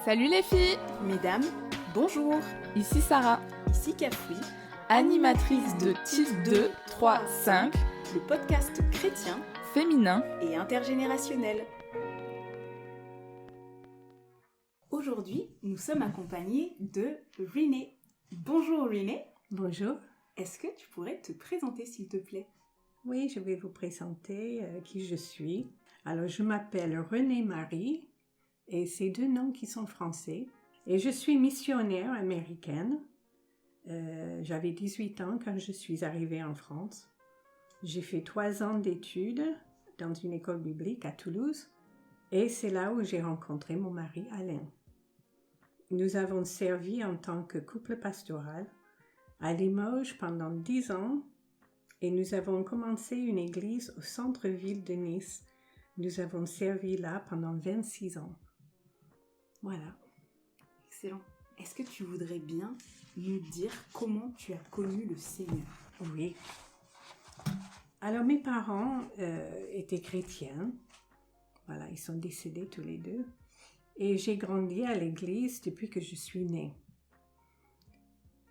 Salut les filles! Mesdames, bonjour! Ici Sarah, Ici Cafoui, animatrice de TIF 2, 3, 5, le podcast chrétien féminin et intergénérationnel. Aujourd'hui, nous sommes accompagnés de Renée. Bonjour Renée. Bonjour. Est-ce que tu pourrais te présenter s'il te plaît? Oui, je vais vous présenter qui je suis. Alors, je m'appelle Renée Marie et c'est deux noms qui sont français. Et je suis missionnaire américaine. J'avais 18 ans quand je suis arrivée en France. J'ai fait 3 ans d'études dans une école biblique à Toulouse. Et c'est là où j'ai rencontré mon mari Alain. Nous avons servi en tant que couple pastoral à Limoges pendant 10 ans et nous avons commencé une église au centre-ville de Nice. Nous avons servi là pendant 26 ans. Voilà. Excellent. Est-ce que tu voudrais bien nous dire comment tu as connu le Seigneur? Oui. Alors mes parents étaient chrétiens. Voilà, ils sont décédés tous les deux. Et j'ai grandi à l'église depuis que je suis née.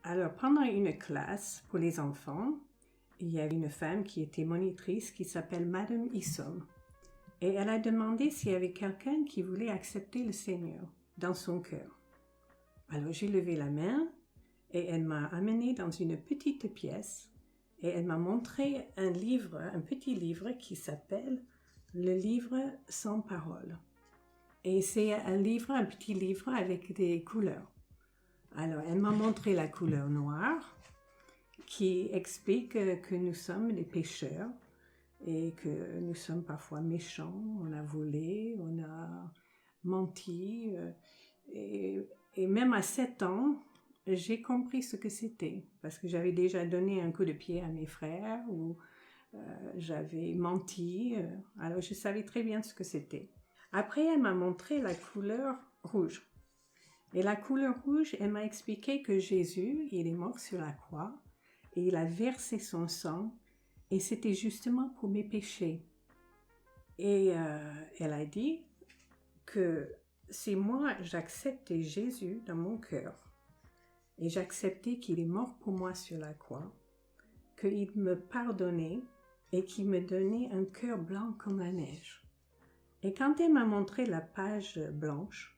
Alors pendant une classe pour les enfants, il y avait une femme qui était monitrice qui s'appelle Madame Issom. Et elle a demandé s'il y avait quelqu'un qui voulait accepter le Seigneur dans son cœur. Alors j'ai levé la main et elle m'a amenée dans une petite pièce et elle m'a montré un livre, un petit livre qui s'appelle Le livre sans parole. Et c'est un petit livre avec des couleurs. Alors elle m'a montré la couleur noire qui explique que nous sommes des pécheurs et que nous sommes parfois méchants, on a volé, on a menti. Et même à 7 ans, j'ai compris ce que c'était parce que j'avais déjà donné un coup de pied à mes frères ou j'avais menti. Alors je savais très bien ce que c'était. Après, elle m'a montré la couleur rouge. Et la couleur rouge, elle m'a expliqué que Jésus, il est mort sur la croix et il a versé son sang et c'était justement pour mes péchés. Et elle a dit que si moi j'acceptais Jésus dans mon cœur et j'acceptais qu'il est mort pour moi sur la croix, qu'il me pardonnait et qu'il me donnait un cœur blanc comme la neige. Et quand elle m'a montré la page blanche,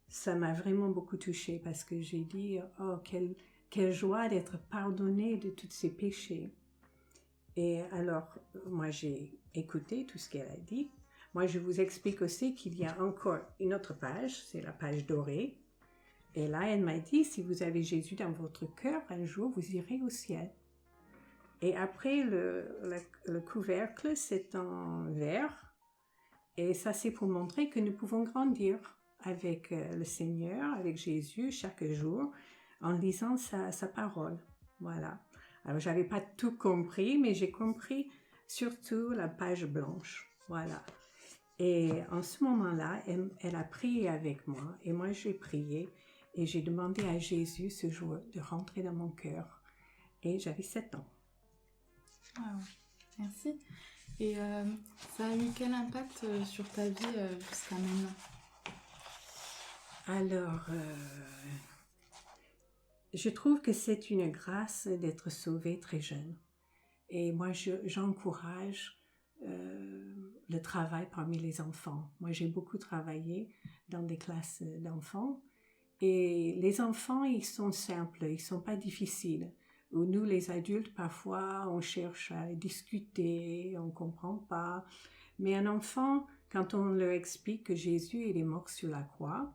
ça m'a vraiment beaucoup touchée parce que j'ai dit « Oh, quelle joie d'être pardonnée de tous ces péchés !» Et alors, moi j'ai écouté tout ce qu'elle a dit. Moi, je vous explique aussi qu'il y a encore une autre page, c'est la page dorée. Et là, elle m'a dit « Si vous avez Jésus dans votre cœur, un jour, vous irez au ciel. » Et après, le couvercle, c'est en vert. Et ça, c'est pour montrer que nous pouvons grandir avec le Seigneur, avec Jésus, chaque jour, en lisant sa parole. Voilà. Alors, j'avais pas tout compris, mais j'ai compris surtout la page blanche. Voilà. Et en ce moment-là, elle a prié avec moi, et moi, j'ai prié, et j'ai demandé à Jésus ce jour de rentrer dans mon cœur. Et j'avais 7 ans. Wow. Merci. Et ça a eu quel impact sur ta vie jusqu'à maintenant? Alors, je trouve que c'est une grâce d'être sauvée très jeune. Et moi, j'encourage le travail parmi les enfants. Moi, j'ai beaucoup travaillé dans des classes d'enfants. Et les enfants, ils sont simples, ils sont pas difficiles. Où nous, les adultes, parfois, on cherche à discuter, on comprend pas. Mais un enfant, quand on leur explique que Jésus, il est mort sur la croix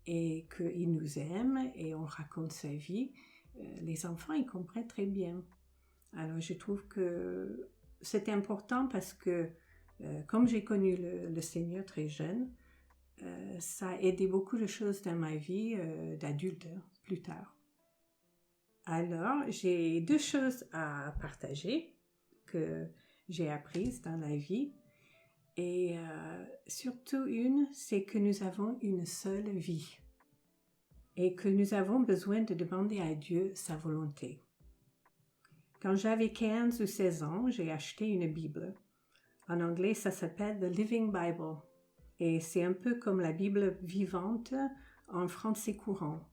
et qu'il nous aime et on raconte sa vie, les enfants, ils comprennent très bien. Alors, je trouve que c'est important parce que, comme j'ai connu le Seigneur très jeune, ça a aidé beaucoup de choses dans ma vie d'adulte plus tard. Alors, j'ai 2 choses à partager que j'ai apprises dans la vie. Et surtout une, c'est que nous avons une seule vie. Et que nous avons besoin de demander à Dieu sa volonté. Quand j'avais 15 ou 16 ans, j'ai acheté une Bible. En anglais, ça s'appelle The Living Bible. Et c'est un peu comme la Bible vivante en français courant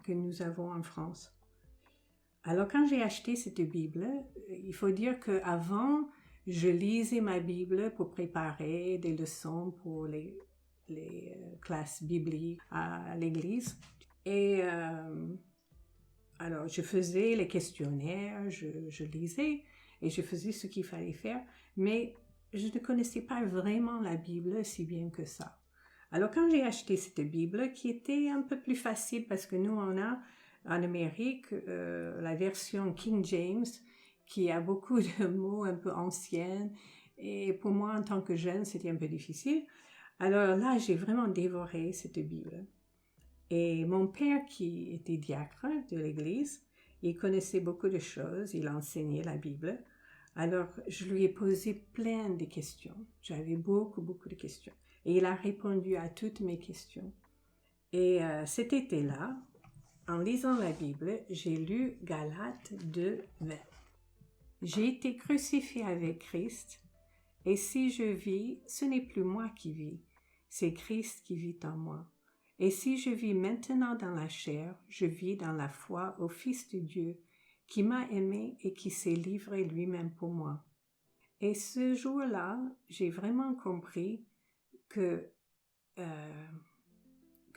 que nous avons en France. Alors quand j'ai acheté cette Bible, il faut dire qu'avant, je lisais ma Bible pour préparer des leçons pour les classes bibliques à l'église. Et alors je faisais les questionnaires, je lisais et je faisais ce qu'il fallait faire, mais je ne connaissais pas vraiment la Bible si bien que ça. Alors quand j'ai acheté cette Bible, qui était un peu plus facile parce que nous on a en Amérique la version King James qui a beaucoup de mots un peu anciens et pour moi en tant que jeune c'était un peu difficile. Alors là j'ai vraiment dévoré cette Bible. Et mon père qui était diacre de l'église, il connaissait beaucoup de choses, il enseignait la Bible. Alors je lui ai posé plein de questions. J'avais beaucoup de questions. Et il a répondu à toutes mes questions. Et cet été-là, en lisant la Bible, j'ai lu Galates 2:20. J'ai été crucifié avec Christ, et si je vis, ce n'est plus moi qui vis, c'est Christ qui vit en moi. Et si je vis maintenant dans la chair, je vis dans la foi au Fils de Dieu, qui m'a aimé et qui s'est livré lui-même pour moi. Et ce jour-là, j'ai vraiment compris que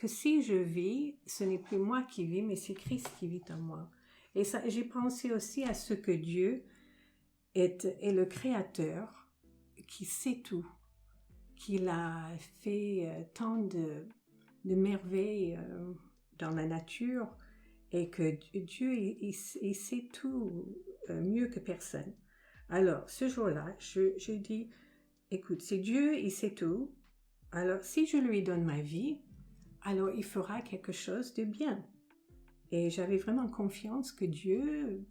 si je vis, ce n'est plus moi qui vis, mais c'est Christ qui vit en moi. Et ça, j'ai pensé aussi à ce que Dieu est le Créateur qui sait tout, qu'il a fait tant de merveilles dans la nature et que Dieu, il sait tout mieux que personne. Alors, ce jour-là, je dis, écoute, c'est Dieu, il sait tout. Alors, si je lui donne ma vie, alors il fera quelque chose de bien. Et j'avais vraiment confiance que Dieu,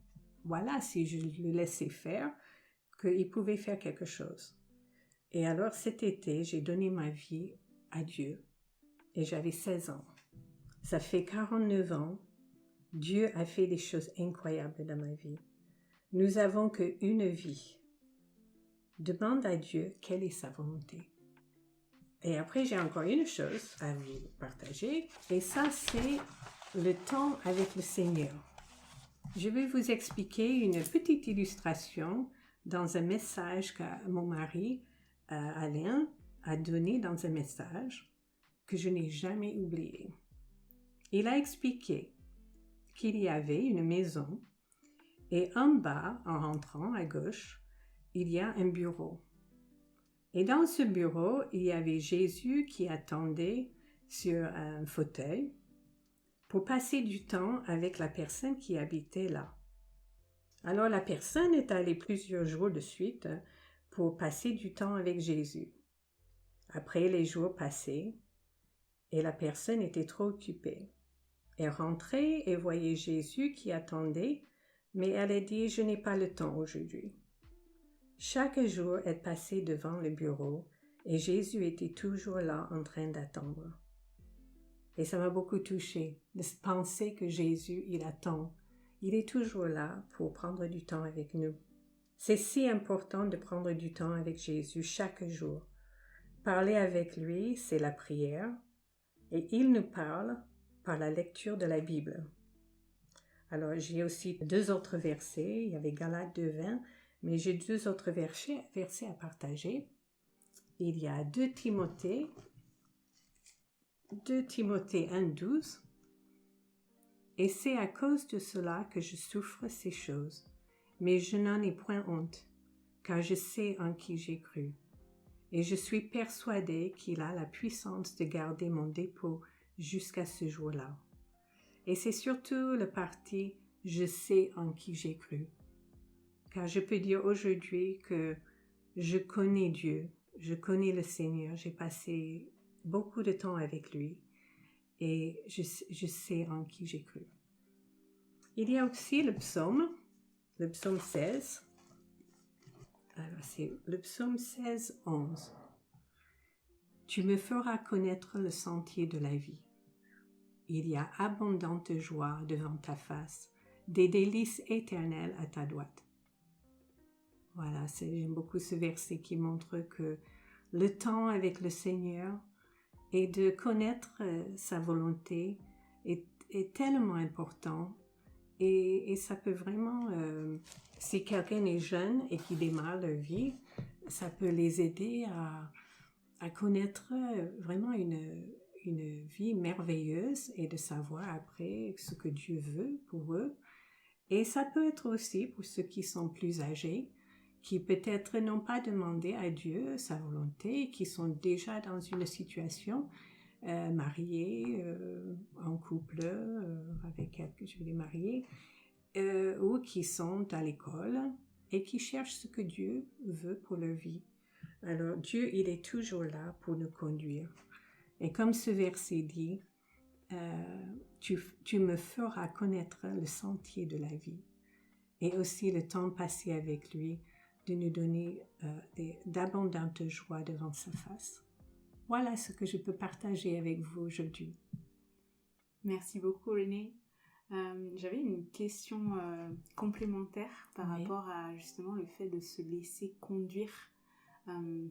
voilà, si je le laissais faire, qu'il pouvait faire quelque chose. Et alors cet été, j'ai donné ma vie à Dieu et j'avais 16 ans. Ça fait 49 ans, Dieu a fait des choses incroyables dans ma vie. Nous avons qu'une vie. Demande à Dieu quelle est sa volonté. Et après, j'ai encore une chose à vous partager, et ça, c'est le temps avec le Seigneur. Je vais vous expliquer une petite illustration dans un message que mon mari, Alain, a donné dans un message que je n'ai jamais oublié. Il a expliqué qu'il y avait une maison, et en bas, en rentrant à gauche, il y a un bureau. Et dans ce bureau, il y avait Jésus qui attendait sur un fauteuil pour passer du temps avec la personne qui habitait là. Alors la personne est allée plusieurs jours de suite pour passer du temps avec Jésus. Après les jours passaient et la personne était trop occupée. Elle rentrait et voyait Jésus qui attendait, mais elle a dit « Je n'ai pas le temps aujourd'hui ». Chaque jour, elle passait devant le bureau et Jésus était toujours là en train d'attendre. Et ça m'a beaucoup touchée de penser que Jésus, il attend. Il est toujours là pour prendre du temps avec nous. C'est si important de prendre du temps avec Jésus chaque jour. Parler avec lui, c'est la prière et il nous parle par la lecture de la Bible. Alors, j'ai aussi 2 autres versets. Il y avait Galates 2:20. Mais j'ai 2 autres versets à partager. Il y a 2 Timothée 1:12. Et c'est à cause de cela que je souffre ces choses. Mais je n'en ai point honte, car je sais en qui j'ai cru. Et je suis persuadée qu'il a la puissance de garder mon dépôt jusqu'à ce jour-là. Et c'est surtout le parti « Je sais en qui j'ai cru ». Car je peux dire aujourd'hui que je connais Dieu, je connais le Seigneur, j'ai passé beaucoup de temps avec lui et je sais en qui j'ai cru. Il y a aussi le psaume 16. Alors c'est le psaume 16:11. Tu me feras connaître le sentier de la vie. Il y a abondante joie devant ta face, des délices éternelles à ta droite. Voilà, j'aime beaucoup ce verset qui montre que le temps avec le Seigneur, Et de connaître sa volonté est tellement important. Et ça peut vraiment, si quelqu'un est jeune et qui démarre leur vie, ça peut les aider à connaître vraiment une vie merveilleuse et de savoir après ce que Dieu veut pour eux. Et ça peut être aussi pour ceux qui sont plus âgés, qui peut-être n'ont pas demandé à Dieu sa volonté, qui sont déjà dans une situation mariés, en couple, avec quelqu'un, je les mariés, ou qui sont à l'école et qui cherchent ce que Dieu veut pour leur vie. Alors Dieu, il est toujours là pour nous conduire. Et comme ce verset dit, tu me feras connaître le sentier de la vie et aussi le temps passé avec lui, de nous donner d'abondantes joies devant sa face. Voilà ce que je peux partager avec vous aujourd'hui. Merci beaucoup, Renée. J'avais une question complémentaire par rapport à justement le fait de se laisser conduire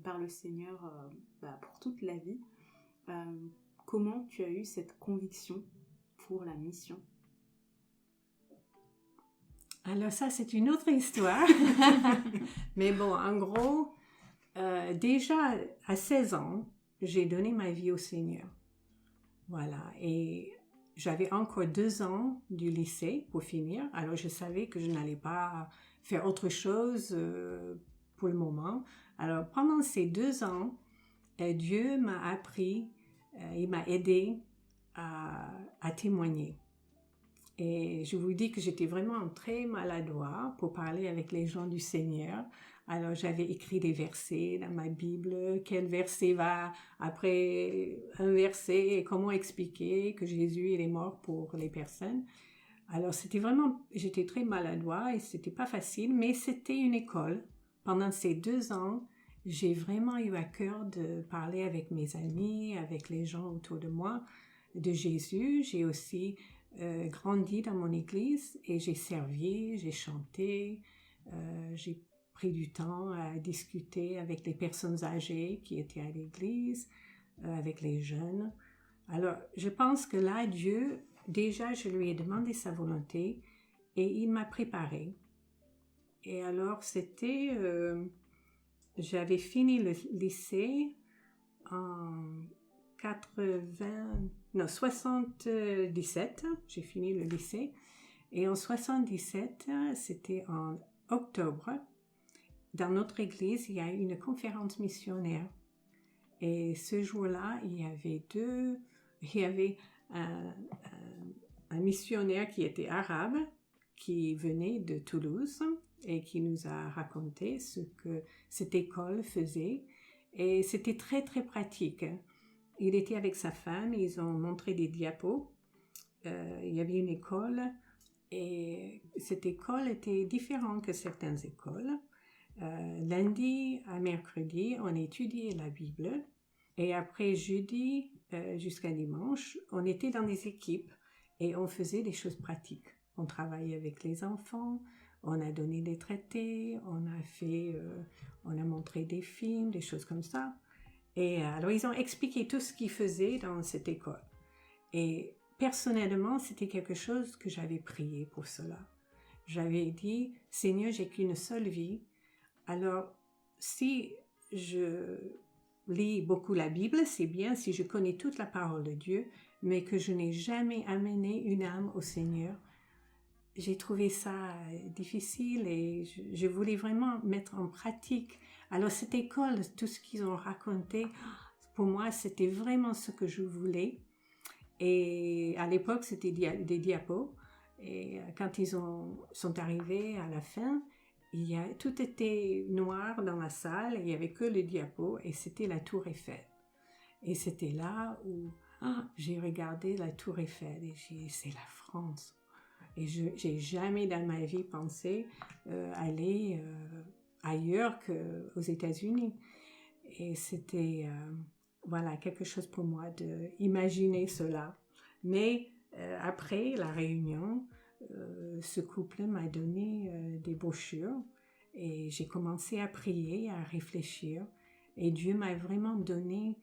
par le Seigneur pour toute la vie. Comment tu as eu cette conviction pour la mission? Alors ça, c'est une autre histoire. Mais bon, en gros, déjà à 16 ans, j'ai donné ma vie au Seigneur. Voilà. Et j'avais encore 2 ans du lycée pour finir. Alors je savais que je n'allais pas faire autre chose pour le moment. Alors pendant ces 2 ans, Dieu m'a appris, il m'a aidé à témoigner. Et je vous dis que j'étais vraiment très maladroit pour parler avec les gens du Seigneur. Alors j'avais écrit des versets dans ma Bible, quel verset va après un verset et comment expliquer que Jésus il est mort pour les personnes. Alors j'étais très maladroit et c'était pas facile, mais c'était une école. Pendant ces 2 ans, j'ai vraiment eu à cœur de parler avec mes amis, avec les gens autour de moi de Jésus. J'ai aussi grandi dans mon église et j'ai servi, j'ai chanté, j'ai pris du temps à discuter avec les personnes âgées qui étaient à l'église, avec les jeunes. Alors, je pense que là, Dieu, déjà, je lui ai demandé sa volonté et il m'a préparé. Et alors, j'avais fini le lycée en 77, j'ai fini le lycée. Et en 77, c'était en octobre, dans notre église, il y a eu une conférence missionnaire. Et ce jour-là, il y avait un missionnaire qui était arabe, qui venait de Toulouse et qui nous a raconté ce que cette école faisait. Et c'était très, très pratique. Il était avec sa femme, ils ont montré des diapos. Il y avait une école et cette école était différente que certaines écoles. Lundi à mercredi, on étudiait la Bible et après jeudi jusqu'à dimanche, on était dans des équipes et on faisait des choses pratiques. On travaillait avec les enfants, on a donné des traités, on a montré des films, des choses comme ça. Et alors, ils ont expliqué tout ce qu'ils faisaient dans cette école. Et personnellement, c'était quelque chose que j'avais prié pour cela. J'avais dit, Seigneur, j'ai qu'une seule vie. Alors, si je lis beaucoup la Bible, c'est bien si je connais toute la parole de Dieu, mais que je n'ai jamais amené une âme au Seigneur. J'ai trouvé ça difficile et je voulais vraiment mettre en pratique. Alors cette école, tout ce qu'ils ont raconté, pour moi, c'était vraiment ce que je voulais. Et à l'époque, c'était des diapos. Et quand ils sont arrivés à la fin, tout était noir dans la salle, il n'y avait que les diapos et c'était la Tour Eiffel. Et c'était là où j'ai regardé la Tour Eiffel et j'ai dit, c'est la France. Et je n'ai jamais dans ma vie pensé aller ailleurs qu'aux États-Unis. Et c'était quelque chose pour moi d'imaginer cela. Mais après la réunion, ce couple m'a donné des brochures et j'ai commencé à prier, à réfléchir. Et Dieu m'a vraiment donné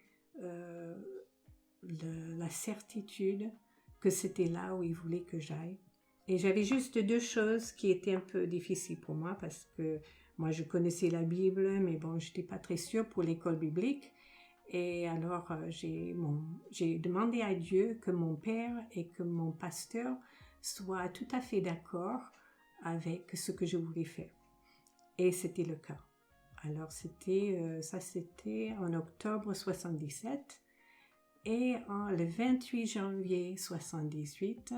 la certitude que c'était là où il voulait que j'aille. Et j'avais juste 2 choses qui étaient un peu difficiles pour moi parce que moi je connaissais la Bible, mais bon, je n'étais pas très sûre pour l'école biblique. Et alors j'ai demandé à Dieu que mon père et que mon pasteur soient tout à fait d'accord avec ce que je voulais faire. Et c'était le cas. Alors c'était en octobre 77 et le 28 janvier 78,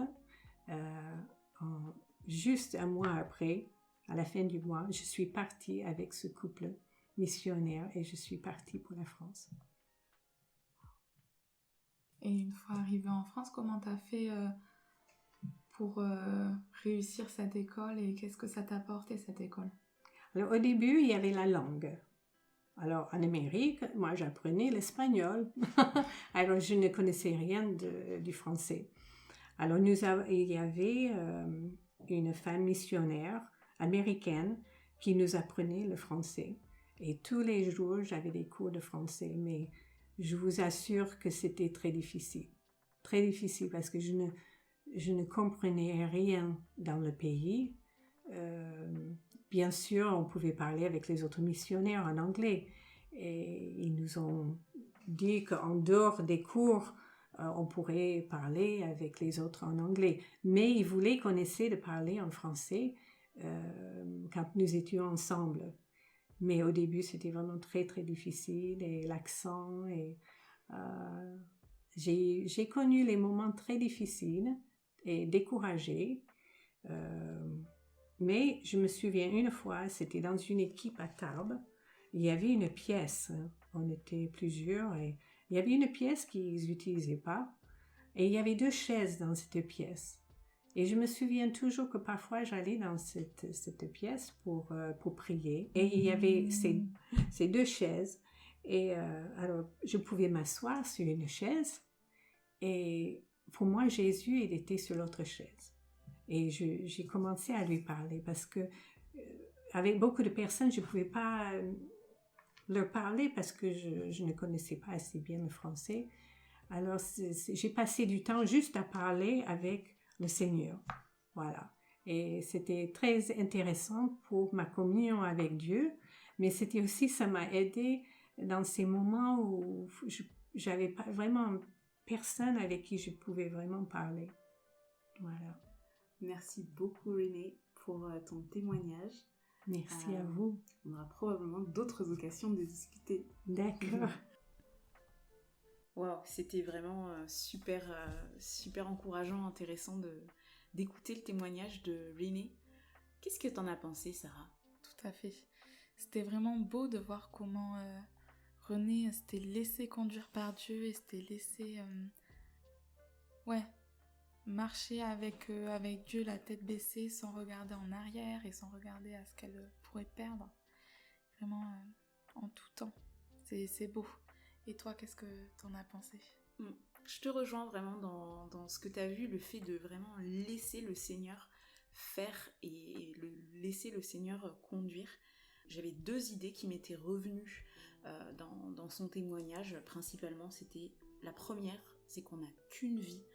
juste un mois après, à la fin du mois, je suis partie avec ce couple missionnaire et je suis partie pour la France. Et une fois arrivée en France, comment t'as fait pour réussir cette école et qu'est-ce que ça t'a apporté cette école? Alors au début, il y avait la langue. Alors en Amérique, moi j'apprenais l'espagnol. Alors je ne connaissais rien du français. Alors il y avait une femme missionnaire américaine qui nous apprenait le français. Et tous les jours, j'avais des cours de français, mais je vous assure que c'était très difficile. Très difficile parce que je ne comprenais rien dans le pays. Bien sûr, on pouvait parler avec les autres missionnaires en anglais. Et ils nous ont dit qu'en dehors des cours, on pourrait parler avec les autres en anglais. Mais ils voulaient qu'on essaie de parler en français quand nous étions ensemble. Mais au début, c'était vraiment très, très difficile. Et l'accent. Et j'ai connu les moments très difficiles et découragés. Mais je me souviens une fois, c'était dans une équipe à Tarbes. Il y avait une pièce. On était plusieurs et il y avait une pièce qu'ils n'utilisaient pas. Et il y avait 2 chaises dans cette pièce. Et je me souviens toujours que parfois j'allais dans cette pièce pour prier. Et il y avait ces 2 chaises. Et alors, je pouvais m'asseoir sur une chaise. Et pour moi, Jésus, il était sur l'autre chaise. Et j'ai commencé à lui parler parce que avec beaucoup de personnes, je ne pouvais pas leur parler parce que je ne connaissais pas assez bien le français. Alors, j'ai passé du temps juste à parler avec le Seigneur. Voilà. Et c'était très intéressant pour ma communion avec Dieu, mais c'était aussi, ça m'a aidé dans ces moments où j'avais pas vraiment personne avec qui je pouvais vraiment parler. Voilà. Merci beaucoup Renée pour ton témoignage. Merci à vous. On aura probablement d'autres occasions de discuter. D'accord. Wow, c'était vraiment super encourageant, intéressant d'écouter le témoignage de Renée. Qu'est-ce que t'en as pensé, Sarah? Tout à fait. C'était vraiment beau de voir comment Renée s'était laissée conduire par Dieu et s'était laissée marcher avec Dieu la tête baissée sans regarder en arrière et sans regarder à ce qu'elle pourrait perdre. Vraiment en tout temps. C'est beau. Et toi, qu'est-ce que t'en as pensé? Je te rejoins vraiment dans ce que t'as vu, le fait de vraiment laisser le Seigneur faire et laisser le Seigneur conduire. J'avais 2 idées qui m'étaient revenues dans son témoignage. Principalement, c'était la première, c'est qu'on n'a qu'une vie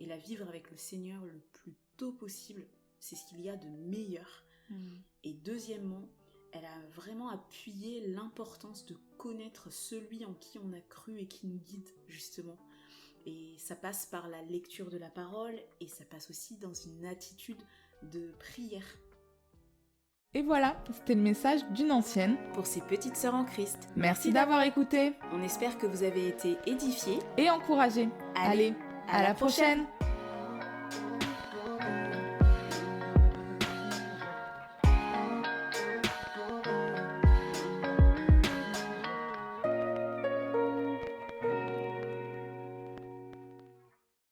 et la vivre avec le Seigneur le plus tôt possible, c'est ce qu'il y a de meilleur. Et deuxièmement, elle a vraiment appuyé l'importance de connaître celui en qui on a cru et qui nous guide, justement. Et ça passe par la lecture de la parole et ça passe aussi dans une attitude de prière. Et voilà, c'était le message d'une ancienne Pour ses petites sœurs en Christ. Merci d'avoir écouté On espère que vous avez été édifiés et encouragé. Allez, à la prochaine.